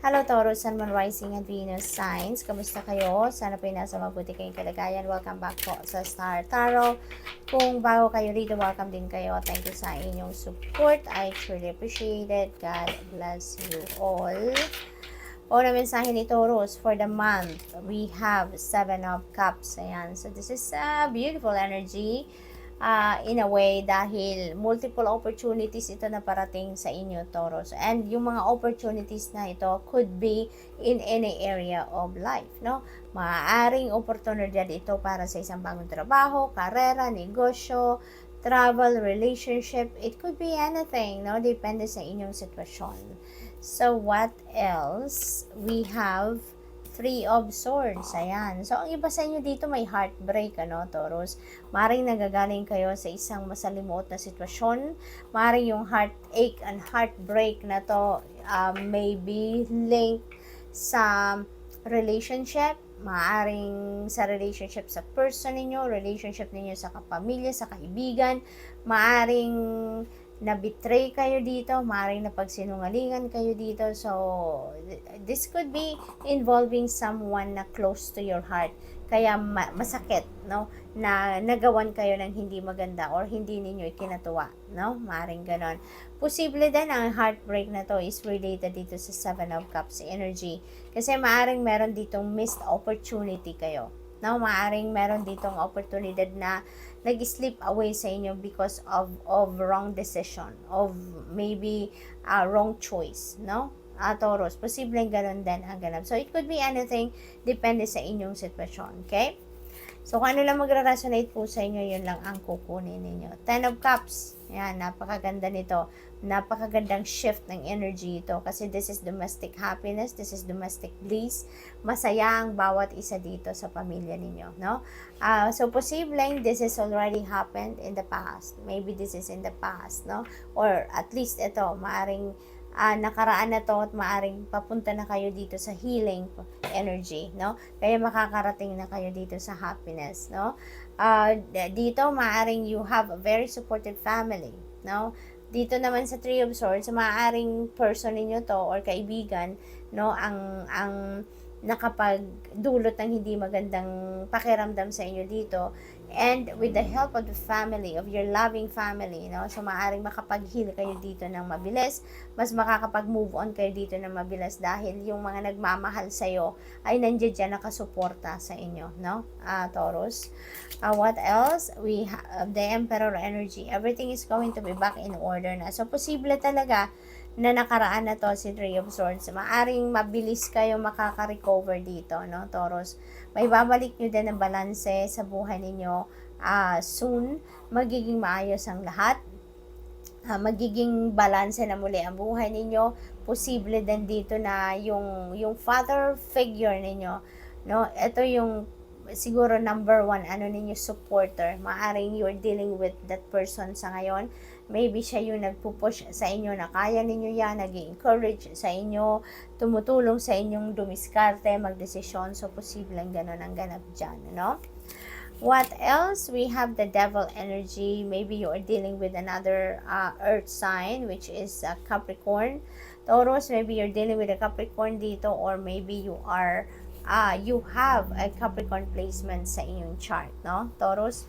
Hello Taurus, Sun, Moon, Rising at Venus signs. Kamusta kayo? Sana po nasa mabuti kayong kalagayan. Welcome back po sa Star Tarot. Kung bago kayo dito, welcome din kayo. Thank you sa inyong support. I truly appreciate it. God bless you all. O na mensahe ni Taurus for the month, we have 7 of Cups. Ayan. So this is a beautiful energy. In a way dahil multiple opportunities ito na parating sa inyo, Taurus. And yung mga opportunities na ito could be in any area of life, no? Maaaring oportunidad ito para sa isang bagong trabaho, karera, negosyo, travel, relationship. It could be anything, no? Depende sa inyong sitwasyon. So, what else? We have 3 of Swords. Ayan. So, ang iba sa inyo dito may heartbreak, ano, Taurus? Maring nagagaling kayo sa isang masalimuot na sitwasyon. Maring yung heartache and heartbreak na to maybe linked sa relationship. Maaring sa relationship sa person ninyo, relationship ninyo sa kapamilya, sa kaibigan. Maaring na-betray kayo dito, maaaring napagsinungalingan kayo dito. So, this could be involving someone na close to your heart. Kaya masakit, no? Na nagawan kayo ng hindi maganda or hindi ninyo ikinatuwa, no? Maaaring ganon. Posible din ang heartbreak na to is related dito sa 7 of Cups energy. Kasi maaaring meron ditong missed opportunity kayo. No, maaaring meron ditong oportunidad na nag-slip away sa inyo because of wrong decision, of maybe wrong choice, no? Taurus, posibleng ganun din ang ganap. So, it could be anything, depende sa inyong sitwasyon, okay? So, kung ano lang magra-resonate po sa inyo, yun lang ang kukunin ninyo. 10 of Cups, yan, napakaganda nito. Napakagandang shift ng energy ito kasi this is domestic happiness, this is domestic bliss. Masaya ang bawat isa dito sa pamilya ninyo, no? So, posibleng this is already happened in the past. Maybe this is in the past, no? Or at least ito, maaring nakaraan na to at maaring papunta na kayo dito sa healing energy, no? Kaya makakarating na kayo dito sa happiness, no? Dito, maaring you have a very supportive family, no? Dito naman sa 3 of Swords, maaaring person ninyo to or kaibigan, no, ang nakapagdulot ng hindi magandang pakiramdam sa inyo dito. And with the help of the family, of your loving family, no, so maaaring makapag-heal kayo dito ng mabilis, mas makakapag-move on kayo dito ng mabilis dahil yung mga nagmamahal sa'yo ay nandiyan dyan nakasuporta sa inyo, no, Taurus. What else? We have the Emperor energy. Everything is going to be back in order na. So, posible talaga na nakaraan na to si 3 of Swords. Maaring mabilis kayo makaka-recover dito, no, Taurus. May babalik nyo din ang balanse sa buhay ninyo soon. Magiging maayos ang lahat. Magiging balanse na muli ang buhay ninyo. Posible din dito na yung father figure ninyo, no, ito yung siguro number 1 ano ninyo, supporter. Maaring you're dealing with that person sa ngayon. Maybe siya yung nagpupush sa inyo na kaya ninyo yan, nag-encourage sa inyo, tumutulong sa inyong dumiskarte, magdesisyon. So, posibleng ganun ang ganap dyan, no? What else? We have the Devil energy. Maybe you are dealing with another earth sign, which is Capricorn. Taurus, maybe you're dealing with a Capricorn dito, or maybe you are you have a Capricorn placement sa inyong chart, no, Taurus?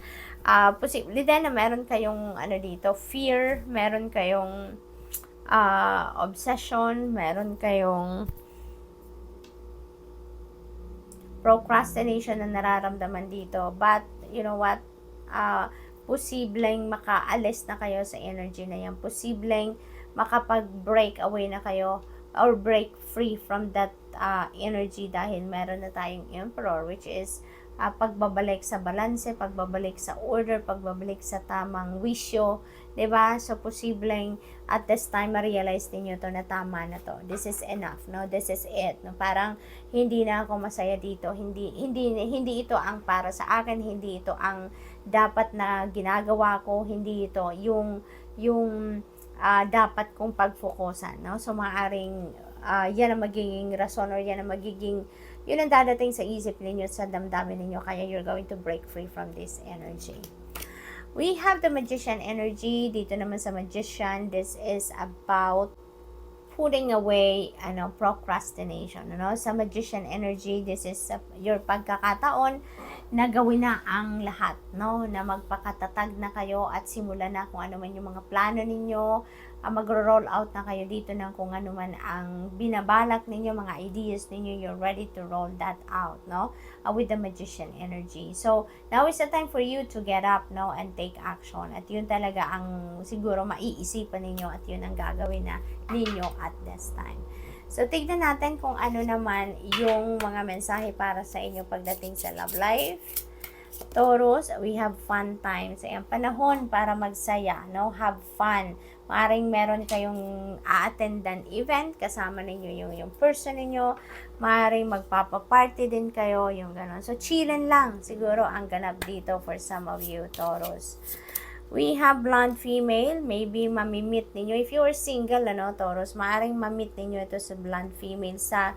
Posible din na meron kayong ano dito, fear, meron kayong obsession, meron kayong procrastination na nararamdaman dito. But, you know what? Posibleng makaalis na kayo sa energy na yan. Posibleng makapag-break away na kayo or break free from that energy dahil meron na tayong Emperor, which is pagbabalik sa balanse, pagbabalik sa order, pagbabalik sa tamang wisyo, 'di ba? So, posibleng at this time ma-realize niyo to na tama na to. This is enough, no? This is it. No? Parang hindi na ako masaya dito. Hindi ito ang para sa akin, hindi ito ang dapat na ginagawa ko, hindi ito yung dapat kong pagfokusan, no? So, maaring yan ang magiging rason or yan ang magiging yun ang dadating sa isip ninyo, sa damdamin ninyo, kaya you're going to break free from this energy. We have the Magician energy. Dito naman sa Magician, this is about putting away procrastination. Sa Magician energy, this is your pagkakataon na gawin na ang lahat, no? Na magpakatatag na kayo at simulan na kung ano man yung mga plano ninyo. Magro-roll out na kayo dito ng kung ano man ang binabalak ninyo, mga ideas ninyo, you're ready to roll that out, no? With the Magician energy. So, now is the time for you to get up, no? And take action. At yun talaga ang siguro maiisipan ninyo at yun ang gagawin na ninyo at this time. So, tignan natin kung ano naman yung mga mensahe para sa inyo pagdating sa love life. Taurus, we have fun times. Ayan, panahon para magsaya, no? Have fun. Maaring meron kayong a-attendan event, kasama ninyo yung person ninyo. Maaring magpapaparty din kayo, yung gano'n. So, chillin lang, siguro ang ganap dito for some of you, Taurus. We have blonde female, maybe mamimit ninyo. If you are single, Taurus, maaring mamit ninyo ito sa blonde female sa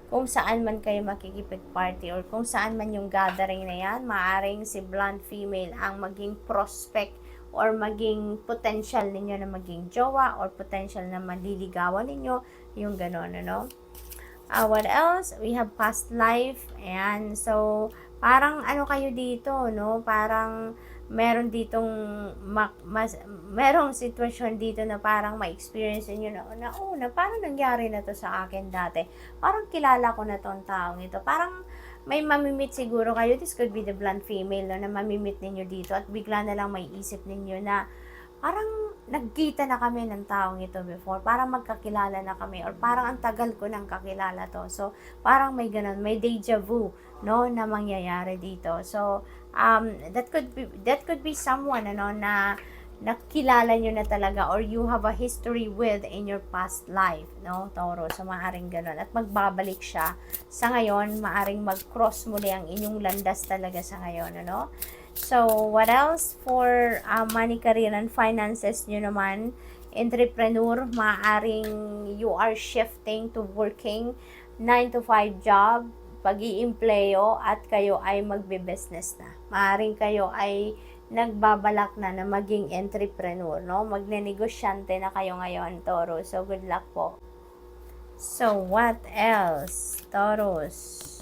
kung saan man kayo makikipag-party or kung saan man yung gathering na yan, maaring si blonde female ang maging prospect or maging potential ninyo na maging jowa or potential na maliligawan ninyo, yung gano'n, what else? We have past life, and so, parang ano kayo dito, no? Parang meron ditong merong sitwasyon dito na parang ma-experience niyo na parang nangyari na to sa akin dati. Parang kilala ko na tong taong ito. Parang may mamimit siguro kayo. This could be the blonde female, no, na mamimit ninyo dito at bigla na lang may isip ninyo na parang nagkita na kami ng taong ito before. Parang magkakilala na kami or parang ang tagal ko nang kakilala to. So, parang may ganun, may deja vu, no, na mangyayari dito. So, that could be someone, na nakilala nyo na talaga or you have a history with in your past life, no, Taurus. So, maaring ganun. At magbabalik siya sa ngayon, maaring mag-cross muli ang inyong landas talaga sa ngayon, So, what else for money, career, and finances nyo naman? Entrepreneur, maaring you are shifting to working 9 to 5 job, pag-iempleyo, at kayo ay magbe-business na. Maaring kayo ay nagbabalak na maging entrepreneur, no? Magne-negosyante na kayo ngayon, Taurus. So, good luck po. So, what else, Taurus?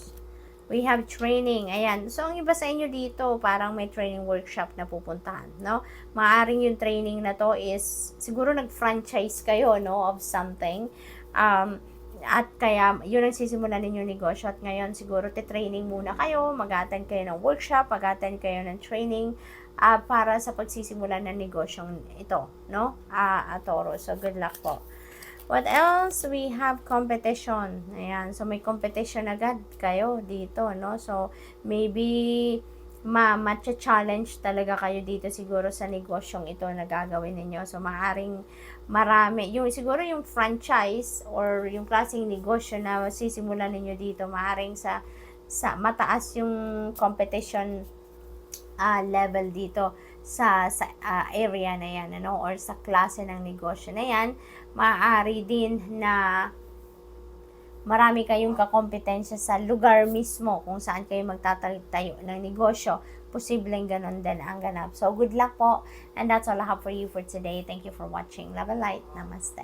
We have training. Ayan. So, ang iba sa inyo dito, parang may training workshop na pupuntahan, no? Maaring yung training na to is, siguro nag-franchise kayo, no, of something. At kaya, yun ang sisimulan ninyo negosyo. At ngayon, siguro, training muna kayo, mag-attend kayo ng workshop, mag-attend kayo ng training, para sa pagsisimulan ng negosyong ito, no? Taurus. So, good luck po. What else? We have competition. Ayan. So, may competition agad kayo dito, no? So, maybe matcha-challenge talaga kayo dito siguro sa negosyong ito na gagawin ninyo. So, maaring marami. Siguro yung franchise or yung klaseng negosyo na sisimulan ninyo dito, maaring sa mataas yung competition level dito sa area na yan, or sa klase ng negosyo na yan. Maaari din na marami kayong kakompetensya sa lugar mismo kung saan kayo magtatayo ng negosyo. Posibleng ganun din ang ganap. So, good luck po. And that's all I have for you for today. Thank you for watching. Love and light. Namaste.